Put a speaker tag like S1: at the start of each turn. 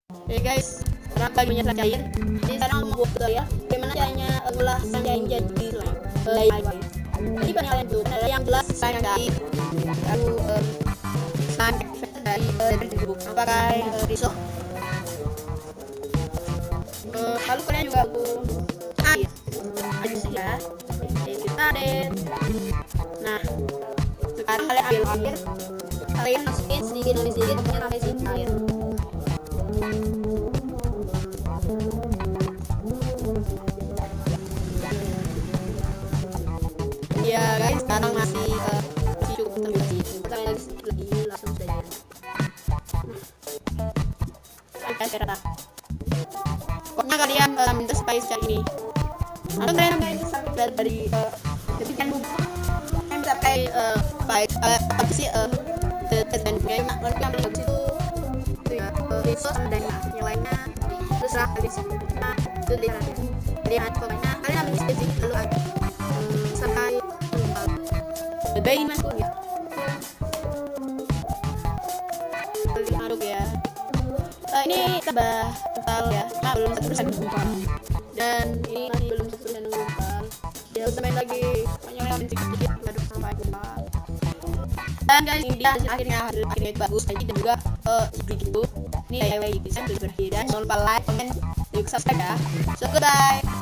S1: Oke guys, sekarang lagi minyak cair. Jadi sekarang mau buat tutorial bagaimana caranya ngolah slime jadi slime. Jadi penilaian itu ada yang jelas slime dari lalu slime dari bubuk pakai risol. Lalu kalian juga butuh air saja. Kita adem. Nah, sekarang kalian ambil air, kalian masukin sedikit demi sedikit sampai sini air. Ya guys, sekarang masih cukup terlalu kita lagi sedikit lagi langsung saja. Guys, rata. Pokoknya kalian minta spice cari ini. Atau kalian ambil sampai dari kepikiran bubuk. Kalian bisa pakai baik apa sih dan kayak kalau kalian ambil itu ya risol dan yang lainnya terserah kalian sih. Nah, itu lihat pokoknya kalian ambil sedikit dulu sampai bayi masuk ya. Aduk ya. Ini tambah kental ya. Nah, belum 1% gumpal. Dan ini masih belum 1% gumpal. Ya, tambahin lagi. Pokoknya sedikit aduk sampai gumpal. Dan guys, ini dia akhirnya itu bagus lagi dan juga begitu. Ini DIY design berakhir dan jangan lupa like, comment, dan subscribe ya. So goodbye.